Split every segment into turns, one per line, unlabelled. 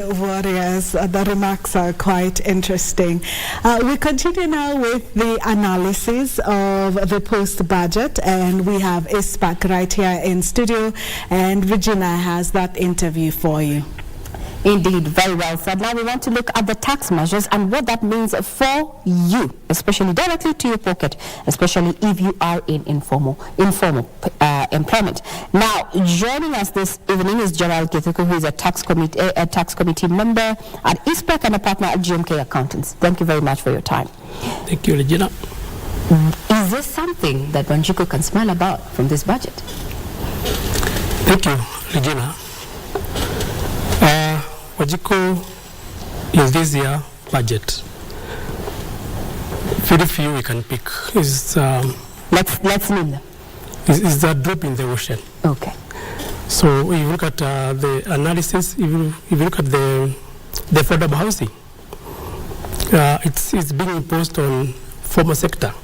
Warriors, the remarks are quite interesting. We continue now with the analysis of the post-budget, and we have Ispak right here in studio, and Regina has that interview for you.
Indeed, very well said. Now we want to look at the tax measures and what that means for you, especially directly to your pocket, especially if you are in informal employment. Now, joining us this evening is Geralg Githuku, who is a tax committee member at ISPEC and a partner at GMK Accountants. Thank you very much for your time.
Thank you, Regina.
Is this something that Wanjiku can smile about from this budget?
Thank you, Regina. Wanjiku, in this year budget, very few we can pick. Let's
name them.
Is the drop in the ocean.
Okay.
So if you look at the analysis, if you look at the affordable housing, it's being imposed on formal sector.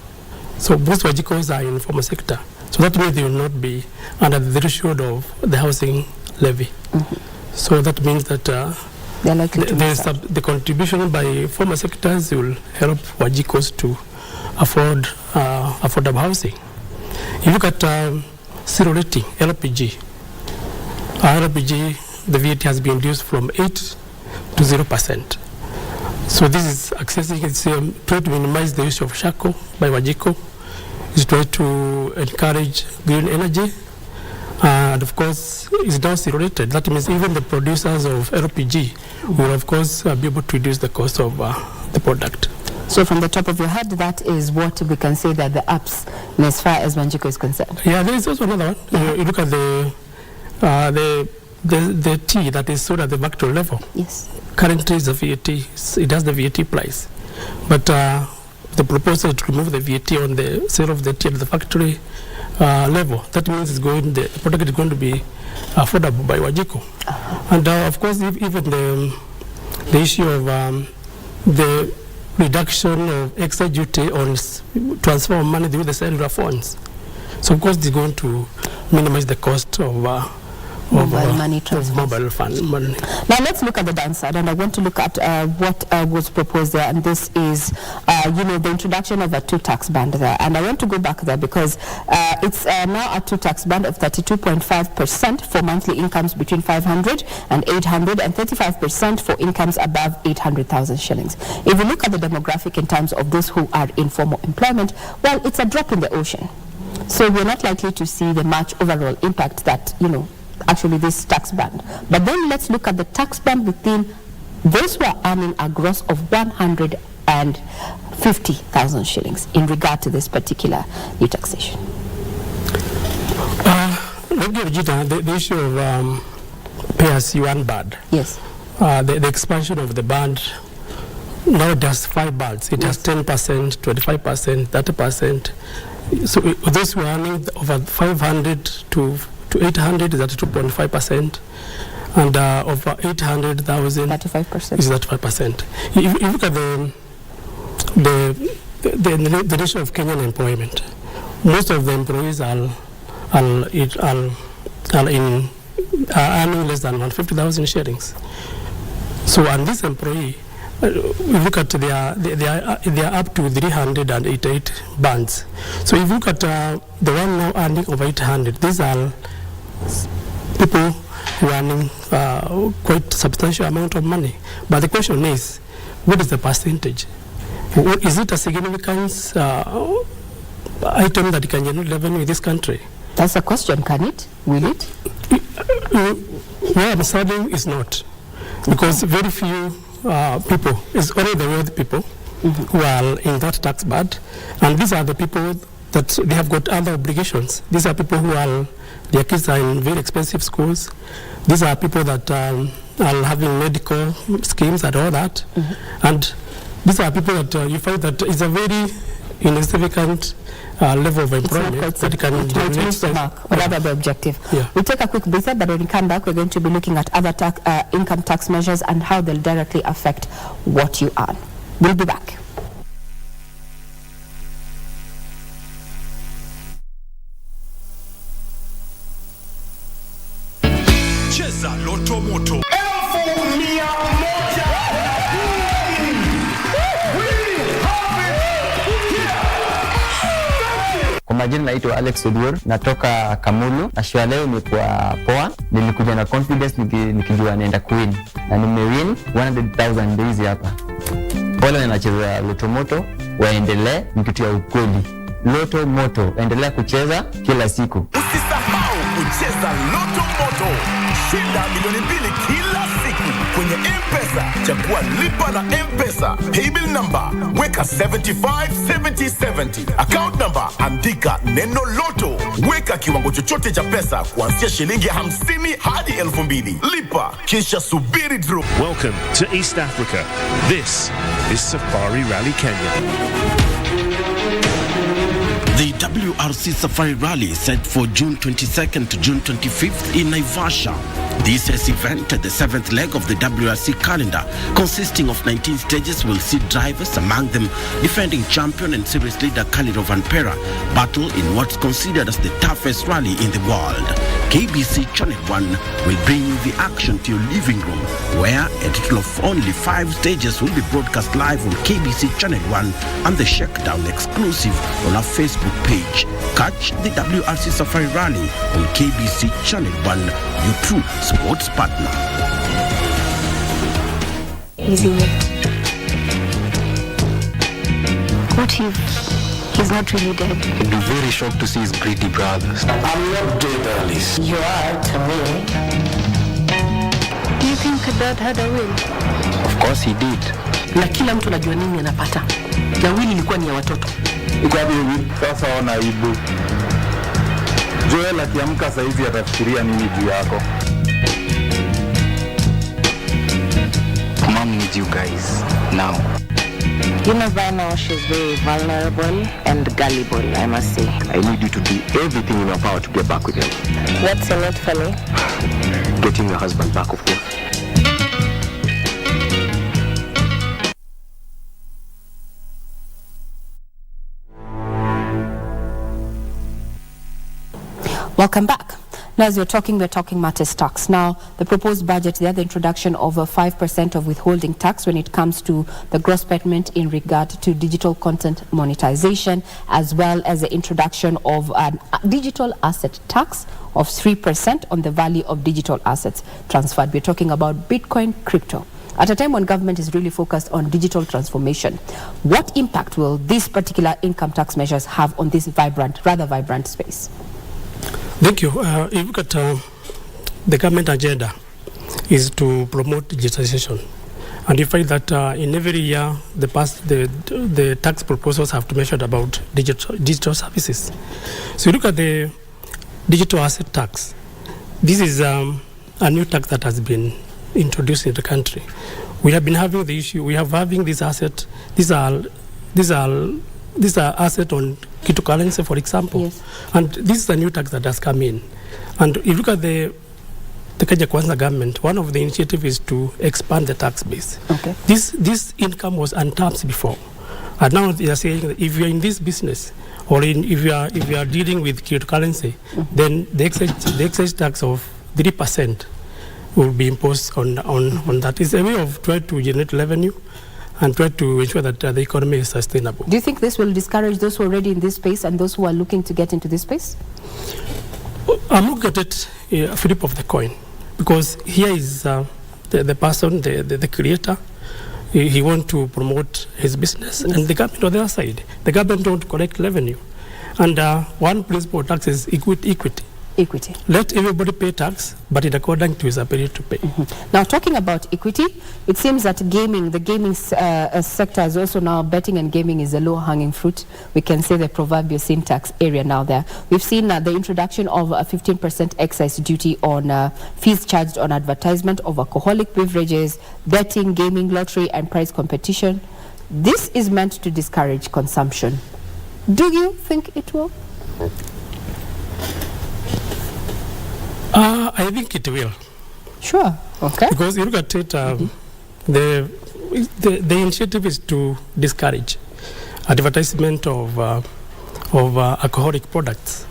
So most Wanjikus are in formal sector. So that means they will not be under the threshold of the housing levy. Mm-hmm. So that means that the contribution by formal sectors will help Wanjikus to afford affordable housing. You look at zero rating, LPG. LPG, the VAT has been reduced from 8 to 0%. So this is accessing, it's trying to minimize the use of shako by Wanjiku. It's trying to encourage green energy. And of course, it's now zero rated. That means even the producers of LPG will, of course, be able to reduce the cost of the product.
So from the top of your head, that is what we can say that the ups as far as Wanjiku is concerned.
Yeah, there is also another one. You look at the tea that is sold at the factory level.
Yes.
Currently, the VAT, it has the VAT price. But the proposal to remove the VAT on the sale of the tea at the factory level, that means the product is going to be affordable by Wanjiku. And of course, even the issue of the reduction of extra duty on transfer of money through the cellular phones. So of course, they're going to minimize the cost of mobile money transfer. Mobile fund money.
Now let's look at the downside, and I want to look at what was proposed there, and this is, the introduction of a two-tax band there. And I want to go back there because it's now a two-tax band of 32.5% for monthly incomes between 500 and 800, and 35% for incomes above 800,000 shillings. If you look at the demographic in terms of those who are in formal employment, well, it's a drop in the ocean. So we're not likely to see the much overall impact that, actually this tax band. But then let's look at the tax band within those who are earning a gross of 150,000 shillings in regard to this particular new taxation.
The issue of pay as you earn band.
Yes.
The expansion of the band now does 5 bands. It has 10%, 25%, 30%. So those who are earning over 500 to 800 is at 2.5%, and over 800,000
35%
is 35%. If you look at the ratio of Kenyan employment, most of the employees are earning less than 150,000 shillings. So, and this employee, we look at they are up to 388 bands. So if you look at the one now earning over 800, these are people who are earning quite substantial amount of money. But the question is, what is the percentage? Is it a significant item that can generate revenue in this country?
That's the question, can it? Will it?
Where I'm studying is not. Because very few people, it's only the wealthy people who are in that tax band. And these are the people that they have got other obligations. These are people who are, their kids are in very expensive schools. These are people that are having medical schemes and all that. And these are people that you find that is a very insignificant level of employment that can
reach the mark, whatever the objective.
Yeah.
We'll take a quick breather, but when we come back, we're going to be looking at other income tax measures and how they'll directly affect what you earn. We'll be back.
Cheza Loto Moto. majina naitwa Alex Oduor, natoka Kamulu. Na show leo imekuwa poa. Nilikuja na confidence nikijua naenda kuwin. Na nimewin 100,000 days hapa. Wale wanacheza Loto Moto waendelee, nikitia ukweli. Loto Moto, endelea kucheza kila siku.
Usisahau kucheza Loto Moto. Shinda milioni 2 kila siku kwenye M-Pesa. Chagua lipa na M-Pesa. Paybill number weka 757070. Account number andika neno Loto. Weka kiwango chochote cha pesa kuanzia shilingi 50 hadi 2,000. Lipa kisha subiri draw.
Welcome to East Africa. This is Safari Rally Kenya.
The WRC Safari Rally set for June 22nd to June 25th in Naivasha. This year's event, the 7th leg of the WRC calendar, consisting of 19 stages, will see drivers, among them defending champion and series leader Khalid Vanpera, battle in what's considered as the toughest rally in the world. KBC Channel 1 will bring the action to your living room, where a total of only 5 stages will be broadcast live on KBC Channel 1 and the Shakedown exclusive on our Facebook page. Catch the WRC Safari Rally on KBC Channel 1, your true sports partner.
Easy. What if he's not really dead?
He'd be very shocked to see his greedy brothers.
I'm not dead, Alice.
You are to me. Do you think Dad had a will?
Of course he did.
Na kila mtu anajua nini anapata. Ya wili ilikuwa ni ya watoto.
Ikabi sasa ona aibu. Joel akiamka saa hizi atafikiria nini juu yako?
Mom needs you guys now.
You know by now she's very vulnerable and gullible, I must say.
I need you to do everything in your power to get back with him.
What's in it for me?
Getting your husband back, of course.
Welcome back. Now, as we're talking matters tax. Now, the proposed budget, the introduction of a 5% of withholding tax when it comes to the gross payment in regard to digital content monetization, as well as the introduction of a digital asset tax of 3% on the value of digital assets transferred. We're talking about Bitcoin crypto. At a time when government is really focused on digital transformation, what impact will these particular income tax measures have on this rather vibrant space?
Thank you. If you look at the government agenda is to promote digitization, and you find that in every year the tax proposals have to measure about digital services. So you look at the digital asset tax. This is a new tax that has been introduced in the country. We have been having the issue. We have having this asset. These are asset on cryptocurrency, for example. Yes. And this is a new tax that has come in. And if you look at the Kenya Kwanza government, one of the initiatives is to expand the tax base. Okay. This income was untapped before. And now they are saying that if you are in this business, or if you are dealing with cryptocurrency, then the excise tax of 3% will be imposed on that. It's a way of trying to generate revenue and try to ensure that the economy is sustainable. Do
you think this will discourage those who are already in this space and those who are looking to get into this space?
I'm looking at it a flip of the coin, because here is the person, the creator. He wants to promote his business, and the government on the other side. The government don't collect revenue. And one principle of tax is equity.
Equity.
Let everybody pay tax, but in accordance to his ability to pay.
Now, talking about equity, it seems that the gaming sector is also now betting, and gaming is a low-hanging fruit. We can say the proverbial sin tax area now there. We've seen the introduction of a 15% excise duty on fees charged on advertisement of alcoholic beverages, betting, gaming, lottery, and prize competition. This is meant to discourage consumption. Do you think it will?
I think it will.
Sure. Okay.
Because you look at it, the initiative is to discourage advertisement of alcoholic products,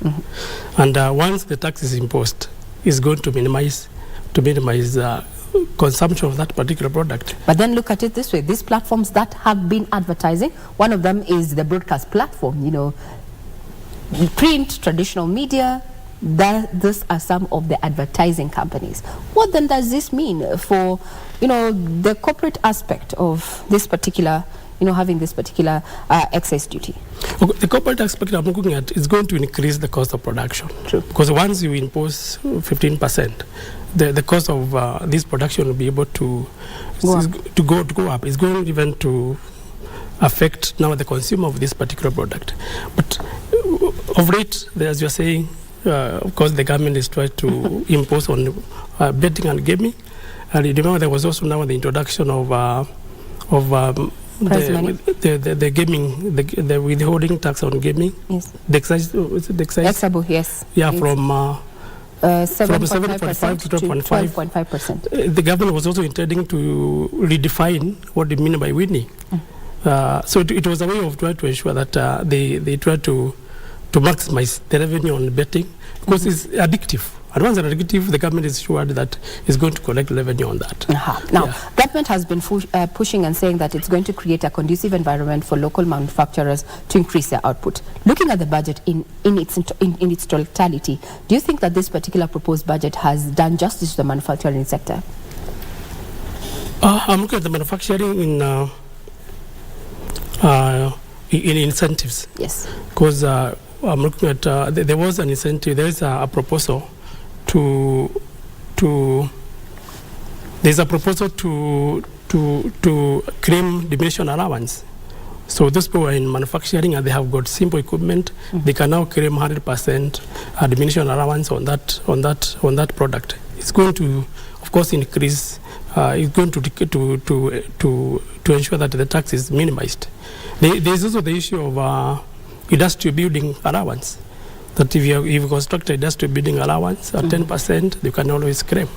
and once the tax is imposed, it's going to minimize consumption of that particular product.
But then look at it this way: these platforms that have been advertising, one of them is the broadcast platform. You know, print, traditional media. These are some of the advertising companies. What then does this mean for, the corporate aspect of this particular, having this particular excess duty?
Okay, the corporate aspect I'm looking at is going to increase the cost of production.
True.
Because once you impose 15%, the cost of this production will be able to go up. It's going even to affect now the consumer of this particular product. But of late, as you're saying, of course, the government is trying to impose on betting and gaming. And you remember there was also now the introduction of the gaming, the withholding tax on gaming.
Yes.
The excise.
Exabu, yes.
Yeah,
it's
from
7.5%
to 12.5%. The government was also intending to redefine what they mean by winning. So it was a way of trying to ensure that they try to maximize the revenue on betting, because it's addictive. And once it's addictive, the government is sure that it's going to collect revenue on that.
Now, government has been pushing and saying that it's going to create a conducive environment for local manufacturers to increase their output. Looking at the budget in its totality, do you think that this particular proposed budget has done justice to the manufacturing sector?
I'm looking at the manufacturing in incentives.
Yes.
Because I'm looking at there was an incentive. There is a proposal there's a proposal to claim diminution allowance. So those people are in manufacturing and they have got simple equipment. They can now claim 100% diminution allowance on that product. It's going to, of course, increase. It's going to ensure that the tax is minimized. There's also the issue of industrial building allowance. That if you construct a industrial building allowance at 10%, you can always claim.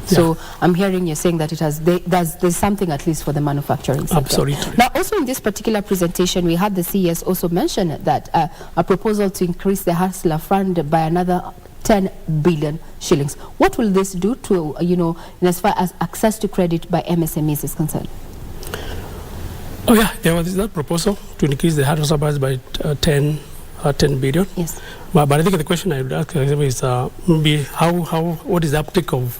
So I'm hearing you're saying that there's something at least for the manufacturing sector.
Absolutely.
Now, also in this particular presentation, we had the CES also mention that a proposal to increase the Hustler Fund by another 10 billion shillings. What will this do to, in as far as access to credit by MSMEs is concerned?
Oh yeah, there was that proposal to increase the Hustler Fund by 10 billion.
Yes.
But I think the question I would ask is maybe what is the uptake of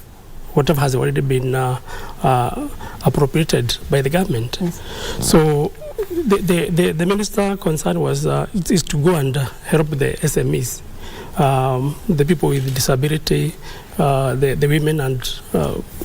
whatever has already been appropriated by the government. Yes. So the minister concern was is to go and help the SMEs, the people with disability, the women and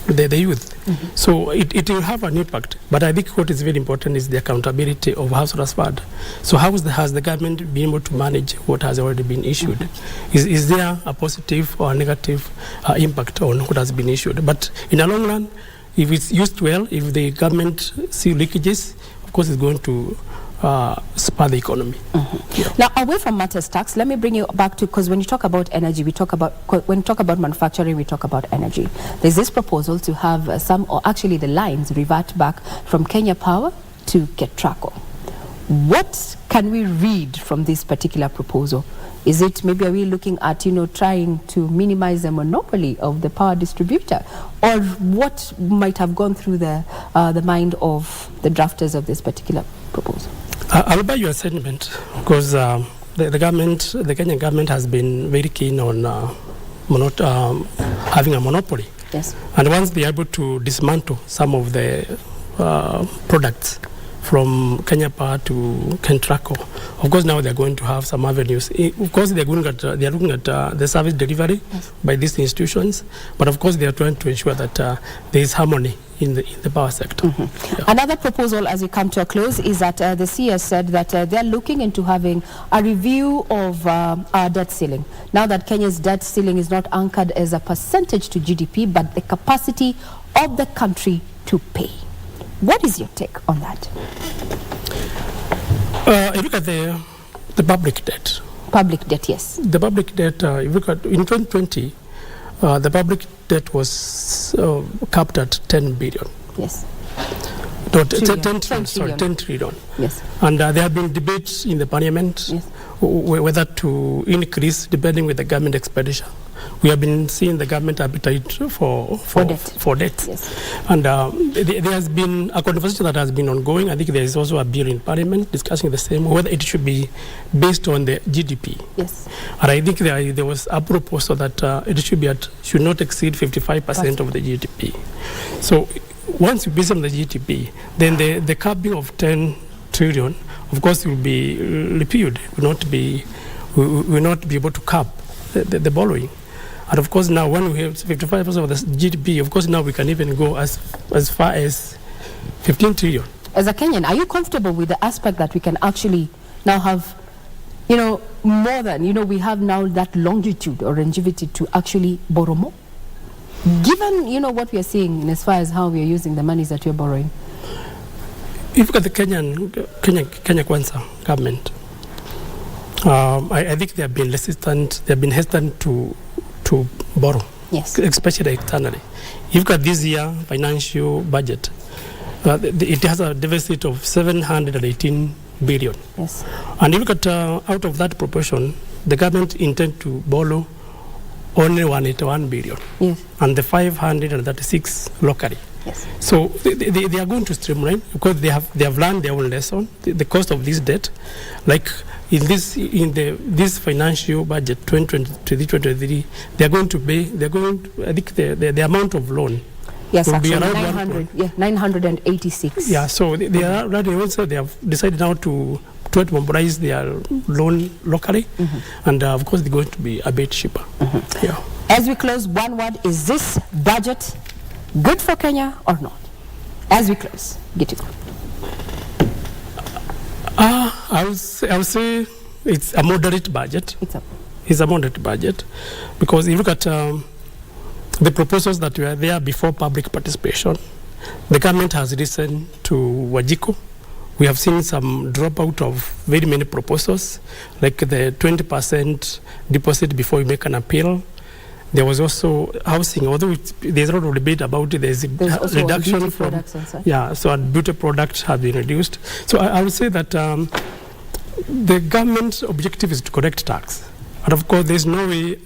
the youth. So it will have an impact. But I think what is very important is the accountability of Hustler's Fund. So how has the government been able to manage what has already been issued? Is there a positive or a negative impact on what has been issued? But in the long run, if it's used well, if the government see leakages, of course it's going to spur the economy.
Now, away from matters tax, let me bring you back to, because when you talk about energy, when you talk about manufacturing, we talk about energy. There's this proposal to have the lines revert back from Kenya Power to Getraco. What can we read from this particular proposal? Is it maybe are we looking at trying to minimize the monopoly of the power distributor, or what might have gone through the mind of the drafters of this particular proposal?
I'll buy your sentiment, because the Kenyan government has been very keen on having a monopoly.
Yes.
And once they're able to dismantle some of the products from Kenya Power to Getraco, of course now they're going to have some avenues. Of course they're looking at the service delivery by these institutions, but of course they are trying to ensure that there is harmony in the power sector.
Another proposal, as we come to a close, is that the CS said that they're looking into having a review of our debt ceiling. Now that Kenya's debt ceiling is not anchored as a percentage to GDP, but the capacity of the country to pay. What is your take on that?
You look at the public debt.
Public debt, yes.
The public debt, if you look at in 2020, the public debt was capped at 10 billion.
Yes.
No, 10 trillion.
Yes.
And there have been debates in the parliament whether to increase depending with the government expenditure. we have been seeing the government appetite for debt.
Yes.
And there has been a conversation that has been ongoing. I think there is also a bill in Parliament discussing the same, whether it should be based on the GDP.
Yes.
And I think there was a proposal that it should not exceed 55% of the GDP. So once you base on the GDP, then the capping of 10 trillion, of course, will be repealed. Will not be able to cap the borrowing. And of course, now when we have 55% of the GDP, of course, now we can even go as far as 15 trillion.
As a Kenyan, are you comfortable with the aspect that we can actually now have, more than, we have now that longitude or longevity to actually borrow more? Given, what we are seeing in as far as how we are using the monies that we are borrowing.
If you look at the Kenya Kwanza government, I think they have been hesitant to borrow,
yes,
especially externally. If you look at this year financial budget, it has a deficit of 718 billion.
Yes.
And if you look at out of that proportion, the government intends to borrow only 181 billion.
Yes.
And the 536 locally.
Yes.
So they are going to streamline because they have learned their own lesson. The cost of this debt, like in this financial budget 2023, they are going to pay. I think the amount of loan.
Yes,
will
actually,
be around
986.
Yeah, so they are already also they have decided now to try to mobilize their loan locally, and of course they're going to be a bit cheaper. Yeah.
As we close, one word: is this budget good for Kenya or not? As we close, Githuku.
I would say it's a moderate budget. It's a moderate budget because if you look at the proposals that were there before public participation, the government has listened to Wajiko. We have seen some dropout of very many proposals, like the 20% deposit before you make an appeal. There was also housing, although there's a lot of debate about it, there's reduction from, so beauty products have been reduced. So I would say that the government's objective is to collect tax. And of course, there's no way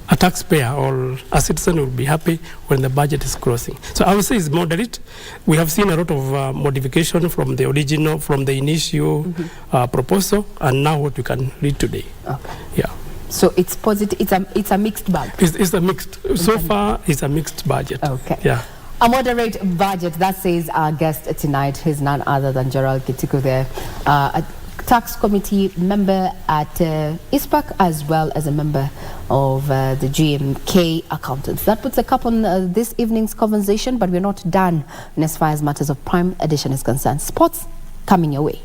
a taxpayer or a citizen will be happy when the budget is closing. So I would say it's moderate. We have seen a lot of modification from the original, from the initial proposal, and now what we can read today.
Okay.
Yeah.
So it's positive. It's a mixed bag.
It's a mixed. So far, it's a mixed budget.
Okay.
Yeah.
A moderate budget. That says our guest tonight is none other than Geralg Githuku, there, a tax committee member at ISPAC, as well as a member of the GMK accountants. That puts a cap on this evening's conversation, but we're not done in as far as matters of Prime Edition is concerned. Sports coming your way.